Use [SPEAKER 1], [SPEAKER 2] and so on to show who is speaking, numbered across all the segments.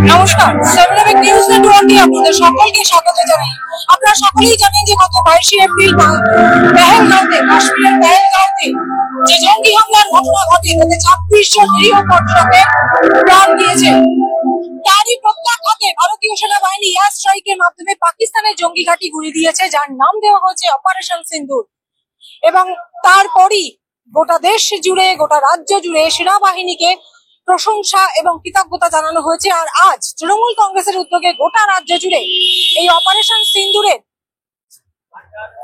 [SPEAKER 1] নমস্কার, seven news নেটওয়ার্কে আপনাদের সকলকে স্বাগত জানাই। আপনারা সকলেই জানেন যে গত 22শে এপ্রিল পেহেলগাঁওতে, কাশ্মীরের পেহেলগাঁওতে যে জঙ্গি হামলার ঘটনা ঘটে, তাতে 26 জন নিরীহ পর্যটকের প্রাণ দিয়েছে। তারই প্রত্যাঘাতে ভারতীয় সেনাবাহিনী এয়ার স্ট্রাইকের মাধ্যমে পাকিস্তানের জঙ্গি ঘাঁটি গুঁড়িয়ে দিয়েছে, যার নাম দেওয়া হয়েছে অপারেশন সিন্দুর। এবং তারপরই গোটা দেশ জুড়ে, গোটা রাজ্য জুড়ে সেনাবাহিনীকে প্রশংসা এবং কৃতজ্ঞতা জানানো হয়েছে। আর আজ তৃণমূল কংগ্রেসের উদ্যোগে গোটা রাজ্য জুড়ে এই অপারেশন সিন্দুরের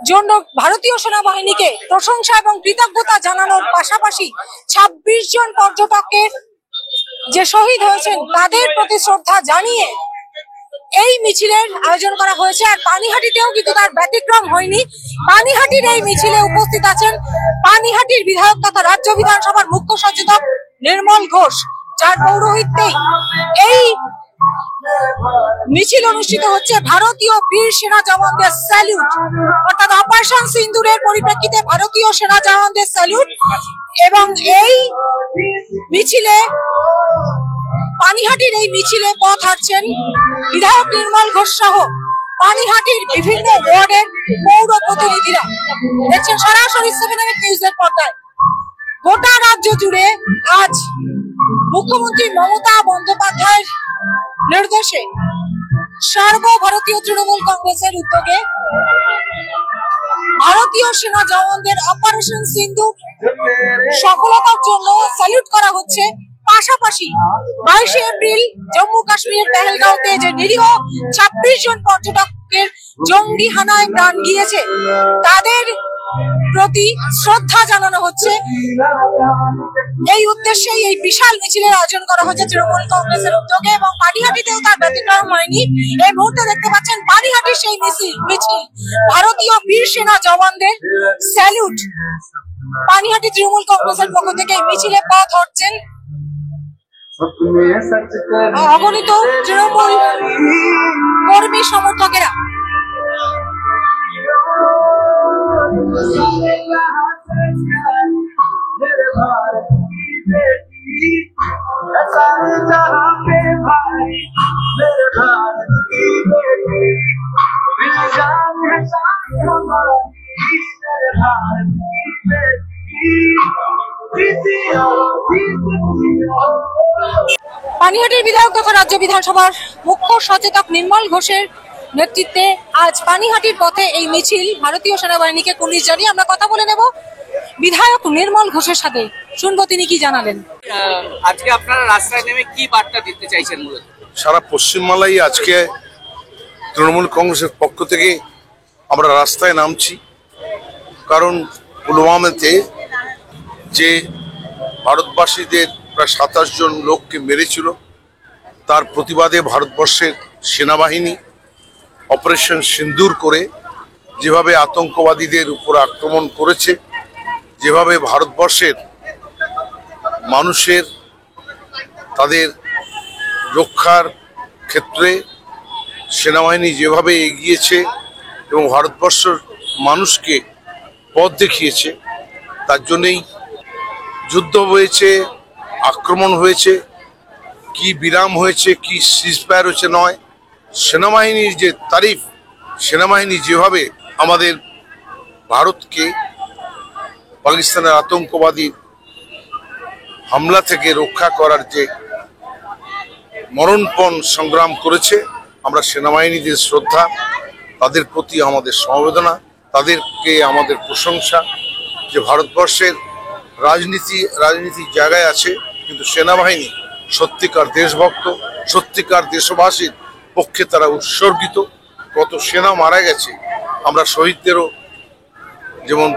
[SPEAKER 1] জন্য ভারতীয় সেনাবাহিনীকে প্রশংসা এবং কৃতজ্ঞতা জানানোর পাশাপাশি 26 জন পর্যটকের যে শহীদ হয়েছেন তাদের প্রতি শ্রদ্ধা জানিয়ে এই মিছিলের আয়োজন করা হয়েছে। আর পানিহাটিতেও কিন্তু তার ব্যতিক্রম হয়নি। পানিহাটির এই মিছিলে উপস্থিত আছেন পানিহাটির বিধায়ক তথা রাজ্য বিধানসভার মুখ্য সচেতক নির্মল ঘোষ, যার পৌরোহিত্যেই এই মিছিল অনুষ্ঠিত হচ্ছে। ভারতীয় বীর সেনা জওয়ানদের স্যালুট, অর্থাৎ অপারেশন সিন্দুরের পরিপ্রেক্ষিতে ভারতীয় সেনা জওয়ানদের স্যালুট। এবং এই মিছিলে, পানিহাটির এই মিছিলে পথ হাঁটছেন বিধায়ক নির্মল ঘোষ সহ পানিহাটির বিভিন্ন ওয়ার্ডের পৌর প্রতিনিধিরা। দেখছেন সরাসরি 7 নিউজের পর্দায়। গোটা রাজ্য জুড়ে আজ মুখ্যমন্ত্রী মমতা বন্দ্যোপাধ্যায়ের নির্দেশে সর্বভারতীয় তৃণমূল কংগ্রেসের উদ্যোগে ভারতীয় সেনা জওয়ানদের অপারেশন সিন্দুর সফলতার জন্য স্যালুট করা হচ্ছে। পাশাপাশি 22শে এপ্রিল জম্মু কাশ্মীরের পেহেলগাঁওতে যে নিরীহ 26 জন পর্যটকের জঙ্গি হানায় প্রাণ গিয়েছে তাদের প্রতি শ্রদ্ধা জানানো হচ্ছে। এই উদ্দেশ্যে এই বিশাল মিছিলের আয়োজন করা হয়েছে তৃণমূল কংগ্রেসের উদ্যোগে। এবং পানিহাটিতেও তার ব্যতিক্রম হয়নি। এই মুহূর্তে দেখতে পাচ্ছেন পানিহাটির সেই মিছিল ভারতীয় বীর সেনা জওয়ানদের স্যালুট। পানিহাটি তৃণমূল কংগ্রেসের পক্ষ থেকে এই মিছিলে পথ হাঁটছেন অগণিত তৃণমূল কর্মী সমর্থকেরা। পানিহাটির বিধায়ক তথা রাজ্য বিধানসভার মুখ্য সচেতক নির্মল ঘোষের নেতৃত্বে আজ পানিহাটির পথে এই মিছিল ভারতীয় সেনাবাহিনীকে কুর্নিশ জানিয়ে আমরা কথা বলে নেব বিধায়ক নির্মল ঘোষের সাথে। শুনবো তিনি কি জানালেন।
[SPEAKER 2] আজকে আপনারা রাস্তায় নেমে কি বার্তা দিতে চাইছেন? মূলত
[SPEAKER 3] সারা পশ্চিমবাংলায় আজকে তৃণমূল কংগ্রেসের পক্ষ থেকে আমরা রাস্তায় নামছি, কারণ পুলওয়ামাতে যে ভারতবাসীদের প্রায় 27 জন লোককে মেরেছিল তার প্রতিবাদে ভারতবর্ষের সেনাবাহিনী অপারেশন সিন্দুর করে যেভাবে আতঙ্কবাদীদের উপর আক্রমণ করেছে, যেভাবে ভারতবর্ষের মানুষের তাদের রক্ষার ক্ষেত্রে সেনাবাহিনী যেভাবে এগিয়েছে এবং ভারতবর্ষের মানুষকে পথ দেখিয়েছে, তার জন্যই যুদ্ধ হয়েছে, আক্রমণ হয়েছে, কি বিরাম হয়েছে, কি সিজফায়ার হয়েছে নয়। সেনাবাহিনীর যে তারিফ, সেনাবাহিনী যেভাবে আমাদের ভারতকে পাকিস্তানের আতঙ্কবাদী হামলা থেকে রক্ষা করার যে মরণপণ সংগ্রাম করেছে, আমরা সেনাবাহিনীদের শ্রদ্ধা, তাদের প্রতি আমাদের সমবেদনা, তাদেরকে আমাদের প্রশংসা। যে ভারতবর্ষের রাজনীতির জায়গায় আছে, কিন্তু সেনাবাহিনী সত্যিকার দেশভক্ত, সত্যিকার দেশবাসীর পক্ষে তারা উৎসর্গিত। কত সেনা মারা গেছে, আমরা শহীদদেরও, যেমন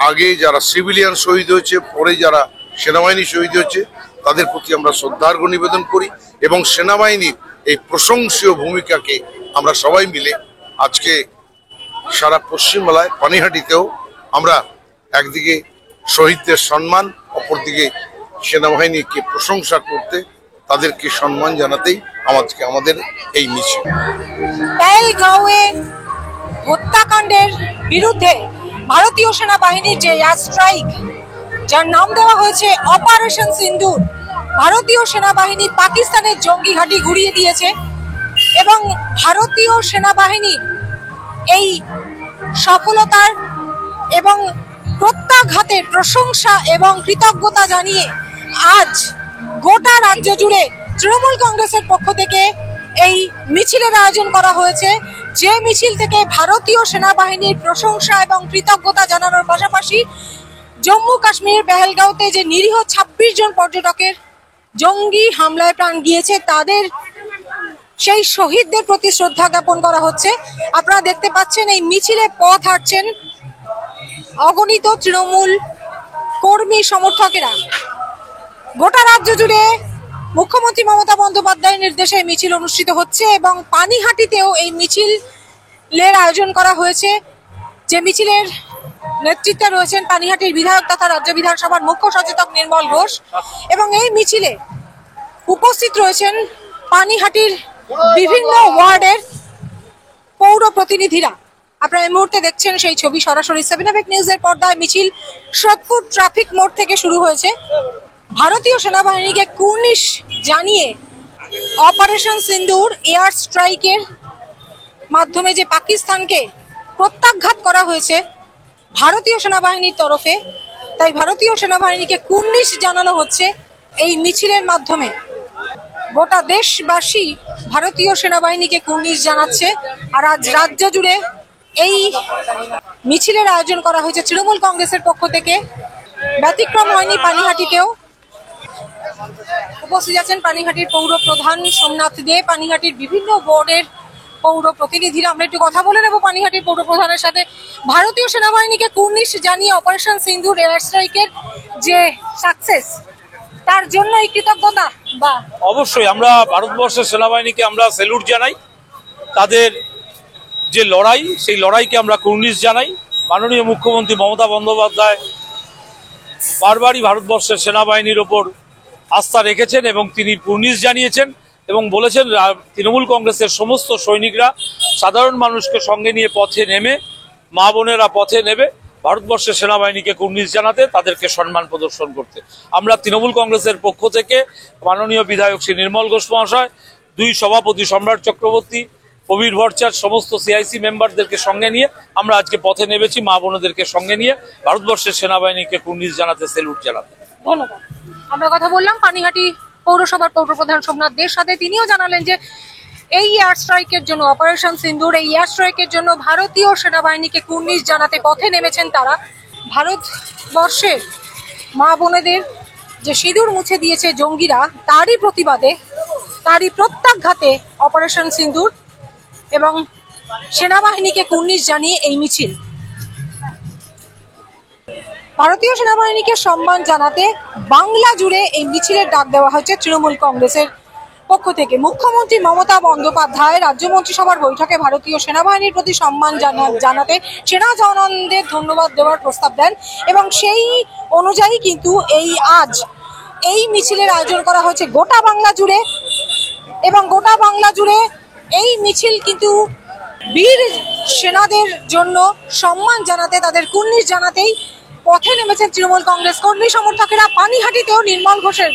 [SPEAKER 3] আগে যারা সিভিলিয়ান শহীদ হয়েছে, পরে যারা সেনাবাহিনী শহীদ হয়েছে, তাদের প্রতি আমরা শ্রদ্ধার্ঘ্য নিবেদন করি। এবং সেনাবাহিনীর এই প্রশংসনীয় ভূমিকাকে আমরা সবাই মিলে আজকে সারা পশ্চিমবাংলায় পানিহাটিতেও আমরা একদিকে শহীদদের সম্মান, অপরদিকে সেনাবাহিনীকে প্রশংসা করতে, তাদেরকে সম্মান জানাতেই আমাদের এই মিছিল।
[SPEAKER 1] পেহেলগাঁওয়ে হত্যাকাণ্ডের বিরুদ্ধে ভারতীয় সেনাবাহিনীর যে এয়ার স্ট্রাইক, যার নাম দেওয়া হয়েছে অপারেশন সিন্দুর, ভারতীয় সেনাবাহিনী পাকিস্তানের জঙ্গি ঘাঁটি ঘুরিয়ে দিয়েছে এবং ভারতীয় সেনাবাহিনীর এই সফলতার এবং প্রত্যাঘাতের প্রশংসা এবং কৃতজ্ঞতা জানিয়ে আজ গোটা রাজ্য জুড়ে তৃণমূল কংগ্রেসের পক্ষ থেকে এই মিছিলের আয়োজন করা হয়েছে, যে মিছিল থেকে ভারতীয় সেনাবাহিনীর প্রশংসা এবং কৃতজ্ঞতা জানানোর পাশাপাশি জম্মু কাশ্মীরের পেহেলগাঁওতে যে নিরীহ ২৬ জন পর্যটকের জঙ্গি হামলায় প্রাণ গিয়েছে তাদের সেই শহীদদের প্রতি শ্রদ্ধা জ্ঞাপন করা হচ্ছে। আপনারা দেখতে পাচ্ছেন এই মিছিলে পথ হাঁটছেন অগণিত তৃণমূল কর্মী সমর্থকেরা। গোটা রাজ্য জুড়ে মুখ্যমন্ত্রী মমতা বন্দ্যোপাধ্যায়ের নির্দেশে মিছিল অনুষ্ঠিত হচ্ছে এবং পানিহাটিতেও এই মিছিলের আয়োজন করা হয়েছে, যে মিছিলের নেতৃত্বে রয়েছেন পানিহাটির বিধায়ক তথা রাজ্য বিধানসভার মুখ্য সচেতক নির্মল ঘোষ এবং এই মিছিলে উপস্থিত রয়েছেন পানিহাটির বিভিন্ন ওয়ার্ডের পৌর প্রতিনিধিরা। আপনারা এই মুহূর্তে দেখছেন সেই ছবি সরাসরি 7 নিউজের পর্দায়। মিছিল সোদপুর ট্রাফিক মোড় থেকে শুরু হয়েছে। ভারতীয় সেনাবাহিনীকে কুর্নিশ জানিয়ে অপারেশন সিন্দুর এয়ার স্ট্রাইকের মাধ্যমে যে পাকিস্তানকে প্রত্যাঘাত করা হয়েছে ভারতীয় সেনাবাহিনীর তরফে, তাই ভারতীয় সেনাবাহিনীকে কুর্নিশ জানানো হচ্ছে এই মিছিলের মাধ্যমে। গোটা দেশবাসী ভারতীয় সেনাবাহিনীকে কুর্নিশ জানাচ্ছে আর আজ রাজ্য জুড়ে এই মিছিলের আয়োজন করা হয়েছে তৃণমূল কংগ্রেসের পক্ষ থেকে। ব্যতিক্রম হয়নি পানিহাটিতেও। উপস্থিত আছেন পানিহাটির পৌর প্রধান সোমনাথ দে, পানিহাটির বিভিন্ন বোর্ডের পৌর প্রতিনিধিরা। আমরা একটু কথা বলে নেবো পানিহাটির পৌর প্রধানের সাথে। ভারতীয় সেনাবাহিনীকে কুর্নিশ জানিয়ে অপারেশন সিন্দুর এয়ার স্ট্রাইকের যে সাকসেস, তার জন্য এই কৃতজ্ঞতা বা
[SPEAKER 4] অবশ্যই আমরা ভারতবর্ষের সেনাবাহিনীকে আমরা স্যালুট জানাই। তাদের যে লড়াই, সেই লড়াইকে আমরা কুর্নিশ জানাই। মাননীয় মুখ্যমন্ত্রী মমতা বন্দ্যোপাধ্যায় বারবারই ভারতবর্ষের সেনাবাহিনীর ওপর আস্থা রেখেছেন এবং তিনি কুর্নিশ জানিয়েছেন এবং বলেছেন তৃণমূল কংগ্রেসের সমস্ত সৈনিকরা সাধারণ মানুষকে সঙ্গে নিয়ে পথে নেমে, মা বোনেরা পথে নেবে ভারতবর্ষের সেনাবাহিনীকে কুর্নিশ জানাতে, তাদেরকে সম্মান প্রদর্শন করতে। আমরা তৃণমূল কংগ্রেসের পক্ষ থেকে মাননীয় বিধায়ক শ্রী নির্মল ঘোষ মহাশয়, দুই সভাপতি সম্রাট চক্রবর্তী, প্রবীর ভট্টাচার্য, সমস্ত সিআইসি মেম্বারদেরকে সঙ্গে নিয়ে আমরা আজকে পথে নেমেছি, মা বোনদেরকে সঙ্গে নিয়ে ভারতবর্ষের সেনাবাহিনীকে কুর্নিশ জানাতে, স্যালুট জানাতে।
[SPEAKER 1] ধন্যবাদ। আমরা কথা বললাম পানিহাটি পৌরসভার পৌর প্রধান সোমনাথ দের সাথে। তিনিও জানালেন যে এই এয়ার স্ট্রাইকের জন্য, অপারেশন সিন্দুর এই এয়ার স্ট্রাইকের জন্য ভারতীয় সেনাবাহিনীকে কুর্নিশ জানাতে পথে নেমেছেন তারা। ভারতবর্ষের মা বোনেদের যে সিঁদুর মুছে দিয়েছে জঙ্গিরা, তারই প্রতিবাদে, তারই প্রত্যাঘাতে অপারেশন সিন্দুর এবং সেনাবাহিনীকে কুর্নিশ জানিয়ে এই মিছিল। ভারতীয় সেনাবাহিনীকে সম্মান জানাতে বাংলা জুড়ে এই মিছিলের ডাক দেওয়া হয়েছে তৃণমূল কংগ্রেসের পক্ষ থেকে। মুখ্যমন্ত্রী মমতা বন্দ্যোপাধ্যায় রাজ্য মন্ত্রিসভার বৈঠকে ভারতীয় সেনাবাহিনীর প্রতি সম্মান জানাতে সেনা জওয়ানদের ধন্যবাদ দেওয়ার প্রস্তাব দেন এবং সেই অনুযায়ী কিন্তু আজ এই মিছিলের আয়োজন করা হয়েছে গোটা বাংলা জুড়ে। এবং গোটা বাংলা জুড়ে এই মিছিল কিন্তু বীর সেনাদের জন্য সম্মান জানাতে, তাদের কুর্নিশ জানাতেই পথে নেমেছেন তৃণমূল কংগ্রেস কর্মী সমর্থকেরা। পানিহাটিতেও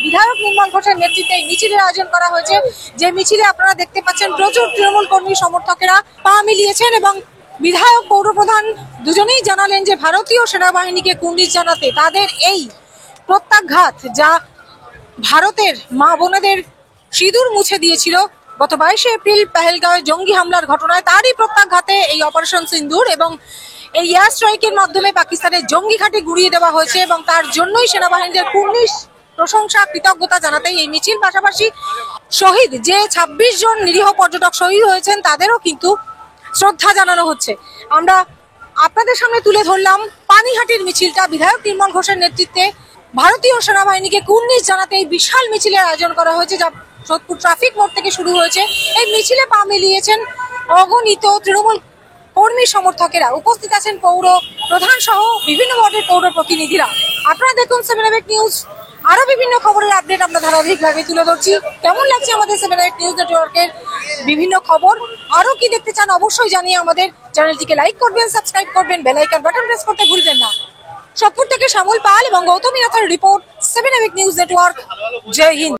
[SPEAKER 1] বিধায়ক নির্মল ঘোষের নেতৃত্বে এই মিছিলের আয়োজন করা হয়েছে, যে মিছিলে আপনারা দেখতে পাচ্ছেন প্রচুর তৃণমূল কর্মী সমর্থকেরা পা মিলিয়েছেন এবং বিধায়ক পৌরপ্রধান দুজনেই জানালেন যে ভারতীয় সেনাবাহিনীকে কুর্নিশ জানাতে তাদের এই প্রত্যাঘাত, যা ভারতের মা বোনেদের সিঁদুর মুছে দিয়েছিল গত 22 এপ্রিল পেহেলগাঁওয়ে জঙ্গি হামলার ঘটনায়, তারই প্রত্যাঘাতে এই অপারেশন সিন্দুর এবং এই এয়ার স্ট্রাইকের মাধ্যমে পাকিস্তানের জঙ্গি ঘাঁটি গুড়িয়ে দেওয়া হয়েছে এবং তার জন্যই সেনাবাহিনীর কুর্নিশ প্রশংসা কৃতজ্ঞতা জানাতেই এই মিছিল। পাশাপাশি শহীদ যে 26 জন নিরীহ পর্যটক শহীদ হয়েছেন তাদেরও কিন্তু শ্রদ্ধা জানানো হচ্ছে। আমরা আপনাদের সামনে তুলে ধরলাম পানিহাটির মিছিলটা। বিধায়ক নির্মল ঘোষের নেতৃত্বে ভারতীয় সেনাবাহিনীকে কুর্নিশ জানাতে এই বিশাল মিছিলের আয়োজন করা হয়েছে, যা সোদপুর ট্রাফিক মোড় থেকে শুরু হয়েছে। এই মিছিলে পা মিলিয়েছেন অগণিত তৃণমূল কর্মী সমর্থকেরা। উপস্থিত আছেন পৌর প্রধান সহ বিভিন্ন ওয়ার্ডের পৌর প্রতিনিধিরা। আপনারা দেখুন 7 নিউজ, আরো বিভিন্ন খবরের আপডেট আমরা ধারাবাহিকভাবে তুলে ধরছি। কেমন লাগছে আমাদের 7 নিউজ নেটওয়ার্কের বিভিন্ন খবর? আরো কি দেখতে চান অবশ্যই জানিয়ে আমাদের চ্যানেলটিকে লাইক করবেন, সাবস্ক্রাইব করবেন, বেল আইকন বাটন প্রেস করতে ভুলবেন না। সোদপুর থেকে শ্যামল পাল এবং গৌতমী নাথের রিপোর্ট, 7 নিউজ নেটওয়ার্ক। জয় হিন্দ।